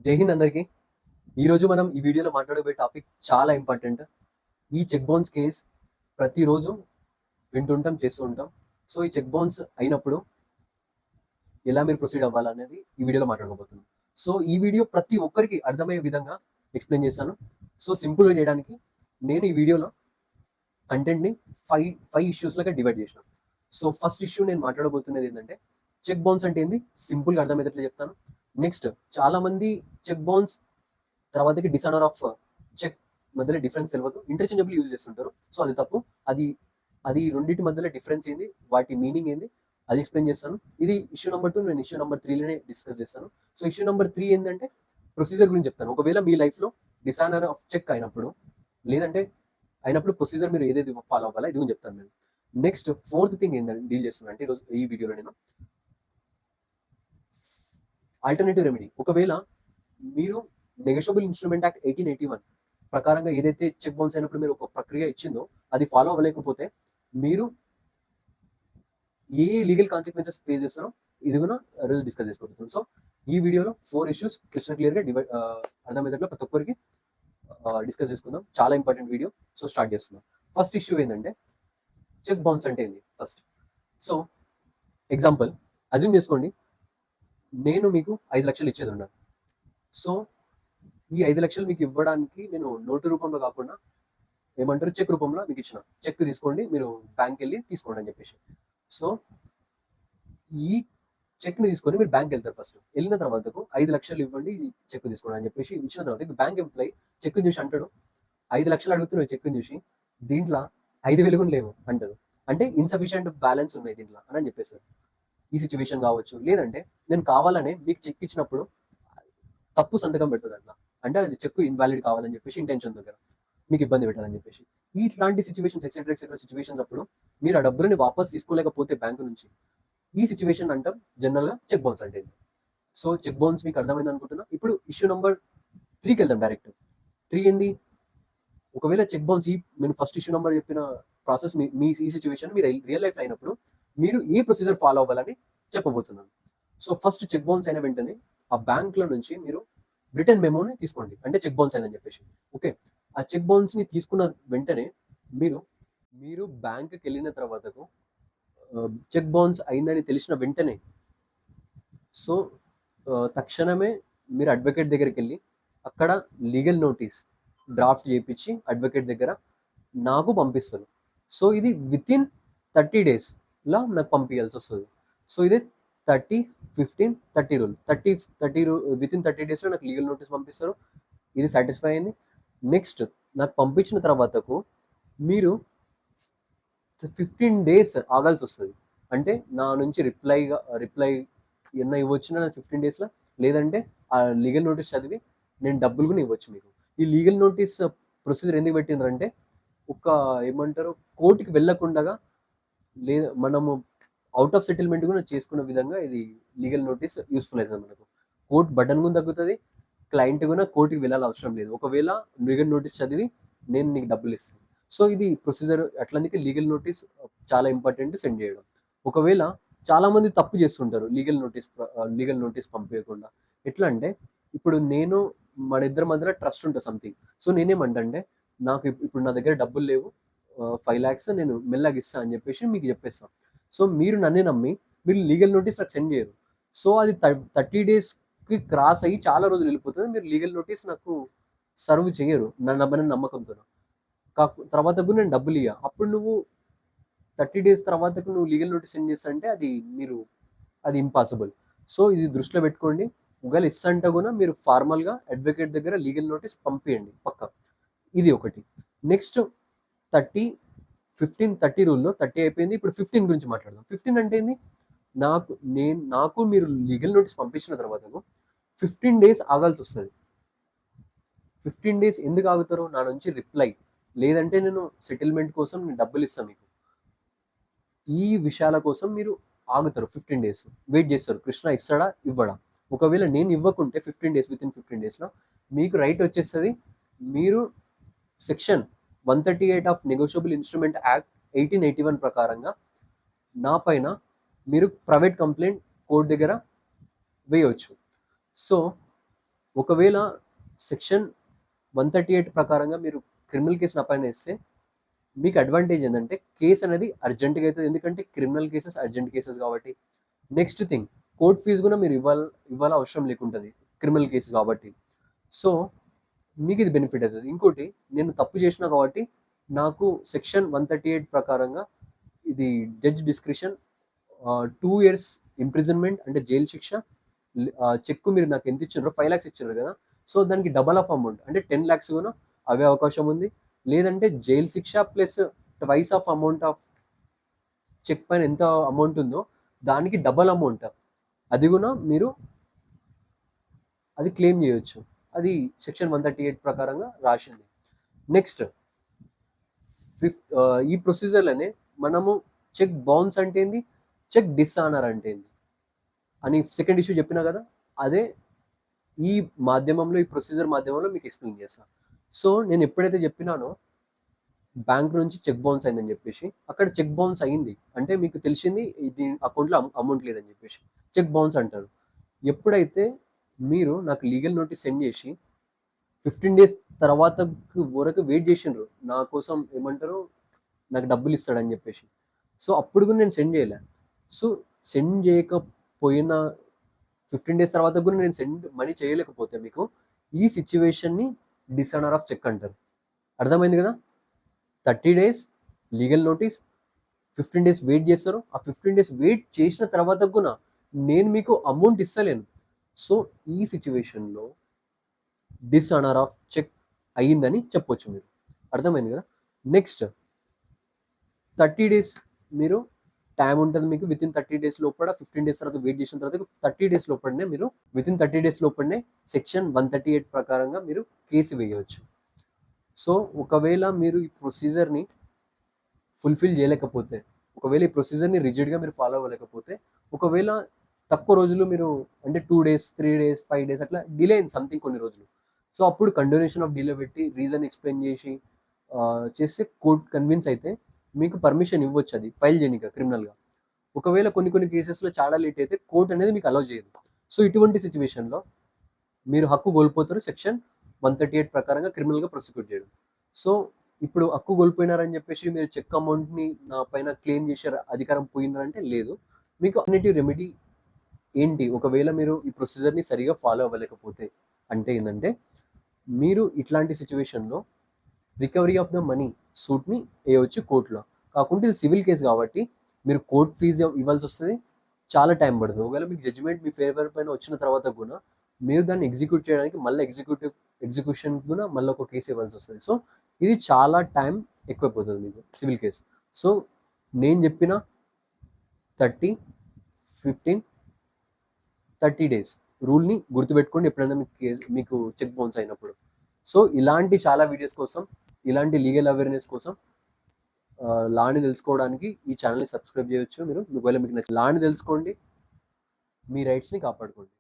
జై హింద్ అందరికీ. ఈరోజు మనం ఈ వీడియోలో మాట్లాడబోయే టాపిక్ చాలా ఇంపార్టెంట్. ఈ చెక్ బౌన్స్ కేస్ ప్రతిరోజు వింటుంటాం, చేస్తూ ఉంటాం. సో ఈ చెక్ బౌన్స్ అయినప్పుడు ఎలా మీరు ప్రొసీడ్ అవ్వాలనేది ఈ వీడియోలో మాట్లాడుకోబోతున్నాం. సో ఈ వీడియో ప్రతి ఒక్కరికి అర్థమయ్యే విధంగా ఎక్స్ప్లెయిన్ చేస్తాను. సో సింపుల్గా చేయడానికి నేను ఈ వీడియోలో కంటెంట్ని ఫైవ్ ఇష్యూస్లుగా డివైడ్ చేసిన. సో ఫస్ట్ ఇష్యూ నేను మాట్లాడబోతున్నది ఏంటంటే చెక్ బౌన్స్ అంటే ఏంది, సింపుల్గా అర్థమయ్యేటట్లు చెప్తాను. నెక్స్ట్, చాలా మంది చెక్ బౌన్స్ తర్వాతకి డిసానర్ ఆఫ్ చెక్ మధ్యలో డిఫరెన్స్ తెలియదు, ఇంటర్చేంజబుల్ యూజ్ చేస్తుంటారు. సో అది తప్పు. అది అది రెండింటి మధ్యలో డిఫరెన్స్ ఏంది, వాటి మీనింగ్ ఏంది, అది ఎక్స్ప్లెయిన్ చేస్తాను. ఇది ఇష్యూ నెంబర్ 2. నేను ఇష్యూ నెంబర్ 3లోనే డిస్కస్ చేస్తాను. సో ఇష్యూ నెంబర్ 3 ఏంటంటే ప్రొసీజర్ గురించి చెప్తాను. ఒకవేళ మీ లైఫ్లో డిసానర్ ఆఫ్ చెక్ అయినప్పుడు, లేదంటే అయినప్పుడు ప్రొసీజర్ మీరు ఏదైతే ఫాలో అవ్వాలా ఇది గురించి చెప్తాను నేను. నెక్స్ట్, ఫోర్త్ థింగ్ ఏంటంటే డీల్ చేస్తున్నా అంటే ఈరోజు ఈ వీడియోలో నేను ఆల్టర్నేటివ్ రెమెడీ. ఒకవేళ మీరు నెగోషియబుల్ ఇన్స్ట్రుమెంట్ యాక్ట్ 1881 ప్రకారంగా ఏదైతే చెక్ బౌన్స్ అయినప్పుడు మీరు ఒక ప్రక్రియ ఇచ్చిందో అది ఫాలో అవ్వలేకపోతే మీరు ఏ లీగల్ కాన్సిక్వెన్సెస్ ఫేస్ చేస్తారో ఇది కూడా రోజు డిస్కస్ చేసుకోబోతున్నాం. సో ఈ వీడియోలో 4 ఇష్యూస్ క్రిస్టల్ క్లియర్గా అర్థమయ్యేటట్లు ప్రతి ఒక్కరికి డిస్కస్ చేసుకుందాం. చాలా ఇంపార్టెంట్ వీడియో. సో స్టార్ట్ చేస్తున్నాం. ఫస్ట్ ఇష్యూ ఏంటంటే చెక్ బౌన్స్ అంటే ఏంది ఫస్ట్. సో ఎగ్జాంపుల్ అజ్యూమ్ చేసుకోండి, నేను మీకు 5 లక్షలు ఇచ్చేది ఉన్నాను. సో ఈ 5 లక్షలు మీకు ఇవ్వడానికి నేను నోటు రూపంలో కాకుండా ఏమంటారు చెక్ రూపంలో మీకు ఇచ్చిన. చెక్ తీసుకోండి, మీరు బ్యాంక్ వెళ్ళి తీసుకోండి అని చెప్పేసి. సో ఈ చెక్ని తీసుకొని మీరు బ్యాంక్ వెళ్తారు. ఫస్ట్ వెళ్ళిన తర్వాతకు 5 లక్షలు ఇవ్వండి, చెక్ తీసుకోండి అని చెప్పేసి ఇచ్చిన తర్వాత బ్యాంక్ ఎంప్లాయీ చెక్ చూసి అంటాడు, 5 లక్షలు అడుగుతున్నావు చెక్ చూసి, దీంట్లో 5,000 కూడా లేవు అంటారు. అంటే ఇన్సఫిషియంట్ బ్యాలెన్స్ ఉన్నాయి దీంట్లో అని చెప్పేసారు. ఈ సిచ్యువేషన్ కావచ్చు, లేదంటే నేను కావాలనే మీకు చెక్ ఇచ్చినప్పుడు తప్పు సంతకం పెడుతుంది అట్లా, అంటే అది చెక్ ఇన్వాలిడ్ కావాలని చెప్పేసి ఇంటెన్షన్ దగ్గర మీకు ఇబ్బంది పెట్టాలని చెప్పేసి. ఇట్లాంటి సిచ్యువేషన్స్ ఎక్సెట్రా సిచ్యువేషన్స్ అప్పుడు మీరు ఆ డబ్బులని వాపస్ తీసుకోలేకపోతే బ్యాంకు నుంచి, ఈ సిచ్యువేషన్ అంటాం జనరల్గా చెక్ బౌన్స్ అంటే. సో చెక్ బౌన్స్ మీకు అర్థమైంది అనుకుంటున్నా. ఇప్పుడు ఇష్యూ నెంబర్ 3కి వెళ్దాం డైరెక్ట్. 3 ఏంది, ఒకవేళ చెక్ బౌన్స్ నేను ఫస్ట్ ఇష్యూ నెంబర్ చెప్పిన ప్రాసెస్ మీ ఈ సిచ్యువేషన్ మీరు రియల్ లైఫ్ అయినప్పుడు మీరు ఏ ప్రొసీజర్ ఫాలో అవ్వాలని చెప్పబోతున్నాను. సో ఫస్ట్ చెక్ బౌన్స్ అయిన వెంటనే ఆ బ్యాంక్ల నుంచి మీరు రిటర్న్ మెమోని తీసుకోండి, అంటే చెక్ బౌన్స్ అయిందని చెప్పేసి. ఓకే, ఆ చెక్ బౌన్స్ని తీసుకున్న వెంటనే మీరు మీరు బ్యాంక్కి వెళ్ళిన తర్వాతకు చెక్ బౌన్స్ అయిందని తెలిసిన వెంటనే సో తక్షణమే మీరు అడ్వకేట్ దగ్గరికి వెళ్ళి అక్కడ లీగల్ నోటీస్ డ్రాఫ్ట్ చేయించి అడ్వకేట్ దగ్గర నాకు పంపిస్తారు. సో ఇది వితిన్ 30 డేస్లో నాకు పంపించాల్సి వస్తుంది. సో ఇదే 30-15-30 రూల్. 30 వితిన్ 30 డేస్లో నాకు లీగల్ నోటీస్ పంపిస్తారు. ఇది సాటిస్ఫై అయింది. నెక్స్ట్, నాకు పంపించిన తర్వాతకు మీరు 15 డేస్ ఆగాల్సి వస్తుంది. అంటే నా నుంచి రిప్లై ఎన్న ఇవ్వచ్చు 15 డేస్లో, లేదంటే ఆ లీగల్ నోటీస్ చదివి నేను డబ్బులు కూడా ఇవ్వచ్చు మీకు. ఈ లీగల్ నోటీస్ ప్రొసీజర్ ఎందుకు పెట్టినారంటే ఒక ఏమంటారు కోర్టుకి వెళ్ళకుండా లేదా మనము అవుట్ ఆఫ్ సెటిల్మెంట్ కూడా చేసుకునే విధంగా ఇది లీగల్ నోటీస్ యూస్ఫుల్ అవుతుంది మనకు. కోర్టు బర్డన్ కూడా తగ్గుతుంది, క్లయింట్ కూడా కోర్టుకి వెళ్ళాలి అవసరం లేదు ఒకవేళ లీగల్ నోటీస్ చదివి నేను నీకు డబ్బులు ఇస్తాను. సో ఇది ప్రొసీజర్. అట్లందుకే లీగల్ నోటీస్ చాలా ఇంపార్టెంట్ సెండ్ చేయడం. ఒకవేళ చాలా మంది తప్పు చేస్తుంటారు లీగల్ నోటీస్ పంపించకుండా. ఎట్లా అంటే ఇప్పుడు మన ఇద్దరి మధ్యలో ట్రస్ట్ ఉంటుంది సంథింగ్. సో నేనేమంటే నాకు ఇప్పుడు నా దగ్గర డబ్బులు లేవు, 5 lakhs నేను మెల్లగా ఇస్తా అని చెప్పేసి మీకు చెప్పేస్తాను. సో మీరు నన్నే నమ్మి మీరు లీగల్ నోటీస్ నాకు సెండ్ చేయరు. సో అది 30 డేస్కి క్రాస్ అయ్యి చాలా రోజులు వెళ్ళిపోతుంది. మీరు లీగల్ నోటీస్ నాకు సర్వ్ చేయరు నమ్మని నమ్మకంతో. తర్వాత కూడా నేను డబ్బులు ఇయ్య, అప్పుడు నువ్వు 30 డేస్ తర్వాతకు నువ్వు లీగల్ నోటీస్ సెండ్ చేస్తా అంటే అది ఇంపాసిబుల్. సో ఇది దృష్టిలో పెట్టుకోండి. ఒకవేళ ఇస్తంటే కూడా మీరు ఫార్మల్గా అడ్వకేట్ దగ్గర లీగల్ నోటీస్ పంపించండి పక్క. ఇది ఒకటి. నెక్స్ట్ 30-15-30 రూల్లో 30 అయిపోయింది. ఇప్పుడు 15 గురించి మాట్లాడదాం. 15 అంటే ఏంది, నాకు మీరు లీగల్ నోటీస్ పంపించిన తర్వాత 15 డేస్ ఆగాల్సి వస్తుంది. 15 డేస్ ఎందుకు ఆగుతారు, నా నుంచి రిప్లై లేదంటే నేను సెటిల్మెంట్ కోసం నేను డబ్బులు ఇస్తాను మీకు, ఈ విషయాల కోసం మీరు ఆగుతారు. 15 డేస్ వెయిట్ చేస్తారు, కృష్ణ ఇస్తాడా ఇవ్వడా. ఒకవేళ నేను ఇవ్వకుంటే 15 డేస్ వితిన్ 15 డేస్లో మీకు రైట్ వచ్చేస్తుంది. మీరు section 138 of negotiable instrument act 1881 ప్రకారంగా నా పైన మీరు ప్రైవేట్ కంప్లైంట్ కోర్టు దగ్గర వేయవచ్చు. సో ఒకవేళ సెక్షన్ 138 ప్రకారంగా మీరు క్రిమినల్ కేసుని అపాయింట్ చేస్తే మీకు అడ్వాంటేజ్ ఏంటంటే కేసు అనేది అర్జెంట్గా అవుతుంది, ఎందుకంటే క్రిమినల్ కేసెస్ అర్జెంట్ కేసెస్ కాబట్టి. నెక్స్ట్ థింగ్, కోర్ట్ ఫీజు కూడా మీరు ఇవ్వాల అవసరం లేకుంటుంది క్రిమినల్ కేసు కాబట్టి. సో మీకు ఇది బెనిఫిట్ అవుతుంది. ఇంకోటి, నేను తప్పు చేసిన కాబట్టి నాకు సెక్షన్ 138 ప్రకారంగా ఇది జడ్జ్ డిస్క్రిషన్ 2 years ఇంప్రిజన్మెంట్ అంటే జైలు శిక్ష, చెక్ మీరు నాకు ఎంత ఇచ్చారో 5 lakhs ఇచ్చారు కదా, సో దానికి డబల్ ఆఫ్ అమౌంట్ అంటే 10 lakhs కూడా అవే అవకాశం ఉంది. లేదంటే జైలు శిక్ష plus twice of amount of cheque పైన ఎంత అమౌంట్ ఉందో దానికి డబల్ అమౌంట్ అది కూడా మీరు అది క్లెయిమ్ చేయొచ్చు. అది సెక్షన్ 138 ప్రకారంగా రాసింది. నెక్స్ట్ ఈ ప్రొసీజర్లోనే మనము చెక్ బౌన్స్ అంటే ఏంది, చెక్ డిస్ఆనర్ అంటే ఏంది అని సెకండ్ ఇష్యూ చెప్పినా కదా, అదే ఈ మాధ్యమంలో, ఈ ప్రొసీజర్ మాధ్యమంలో మీకు ఎక్స్ప్లెయిన్ చేస్తాను. సో నేను ఎప్పుడైతే చెప్పినానో బ్యాంక్ నుంచి చెక్ బౌన్స్ అయిందని చెప్పేసి, అక్కడ చెక్ బౌన్స్ అయింది అంటే మీకు తెలిసింది ఇది అకౌంట్లో అమౌంట్ లేదని చెప్పేసి చెక్ బౌన్స్ అంటారు. ఎప్పుడైతే మీరు నాకు లీగల్ నోటీస్ సెండ్ చేసి 15 days తర్వాత వరకు వెయిట్ చేసిండ్రు నా కోసం, ఏమంటారు, నాకు డబ్బులు ఇస్తాడని చెప్పేసి, సో అప్పుడు కూడా నేను సెండ్ చేయలే. సో సెండ్ చేయకపోయినా 15 days తర్వాత కూడా నేను సెండ్ మనీ చేయలేకపోతే మీకు ఈ సిచ్యువేషన్ని డిసానర్ ఆఫ్ చెక్ అంటారు. అర్థమైంది కదా? 30 days legal notice, 15 days wait చేస్తారు. ఆ 15 days వెయిట్ చేసిన తర్వాత కూడా నేను మీకు అమౌంట్ ఇస్తలేను. సో ఈ సిచ్యువేషన్లో డిసానర్ ఆఫ్ చెక్ అయ్యిందని చెప్పొచ్చు మీరు. అర్థమైంది కదా? నెక్స్ట్ 30 days మీరు టైం ఉంటుంది మీకు. వితిన్ 30 days లోపల 15 days తర్వాత వెయిట్ చేసిన తర్వాత 30 days లోపలనే మీరు వితిన్ 30 days లోపలనే సెక్షన్ 138 ప్రకారంగా మీరు కేసు వేయవచ్చు. సో ఒకవేళ మీరు ఈ ప్రొసీజర్ని ఫుల్ఫిల్ చేయలేకపోతే, ఒకవేళ ఈ ప్రొసీజర్ని రిజిడ్గా మీరు ఫాలో అవ్వలేకపోతే, ఒకవేళ తక్కువ రోజులు మీరు అంటే 2 days 3 days 5 days అట్లా డిలే అయింది సంథింగ్ కొన్ని రోజులు, సో అప్పుడు కంటిన్యూషన్ ఆఫ్ డిలే పెట్టి రీజన్ ఎక్స్ప్లెయిన్ చేసి చేస్తే కోర్ట్ కన్విన్స్ అయితే మీకు పర్మిషన్ ఇవ్వచ్చు అది ఫైల్ చేయడానికి క్రిమినల్గా. ఒకవేళ కొన్ని కేసెస్లో చాలా లేట్ అయితే కోర్ట్ అనేది మీకు అలౌ చేయదు. సో ఇటువంటి సిచ్యువేషన్లో మీరు హక్కు కోల్పోతారు సెక్షన్ 138 ప్రకారంగా క్రిమినల్గా ప్రాసిక్యూట్ చేయడం. సో ఇప్పుడు హక్కు కోల్పోయినారని చెప్పేసి మీరు చెక్ అమౌంట్ని నా పైన క్లెయిమ్ చేసే అధికారం పోయిందంటే లేదు. మీకు ఆల్టర్నేటివ్ రెమెడీ ఏంటి ఒకవేళ మీరు ఈ ప్రొసీజర్ని సరిగా ఫాలో అవ్వలేకపోతే అంటే ఏంటంటే, మీరు ఇట్లాంటి సిచ్యువేషన్లో రికవరీ ఆఫ్ ద మనీ సూట్ని వేయవచ్చు కోర్టులో. కాకుంటే ఇది సివిల్ కేసు కాబట్టి మీరు కోర్ట్ ఫీజు ఇవ్వాల్సి వస్తుంది, చాలా టైం పడుతుంది. ఒకవేళ మీకు జడ్జిమెంట్ మీ ఫేవర్ పైన వచ్చిన తర్వాత కూడా మీరు దాన్ని ఎగ్జిక్యూట్ చేయడానికి మళ్ళీ ఎగ్జిక్యూషన్ కూడా మళ్ళీ ఒక కేసు ఇవ్వాల్సి వస్తుంది. సో ఇది చాలా టైం ఎక్కువైపోతుంది మీకు సివిల్ కేసు. సో నేను చెప్పిన 30, 15, 30 days రూల్ని గుర్తుపెట్టుకోండి ఎప్పుడైనా మీకు చెక్ బౌన్స్ అయినప్పుడు. సో ఇలాంటి చాలా వీడియోస్ కోసం, ఇలాంటి లీగల్ అవేర్నెస్ కోసం లాని తెలుసుకోవడానికి ఈ ఛానల్ని సబ్స్క్రైబ్ చేయొచ్చు మీరు. ఒకవేళ మీకు లాని తెలుసుకోండి, మీ రైట్స్ని కాపాడుకోండి.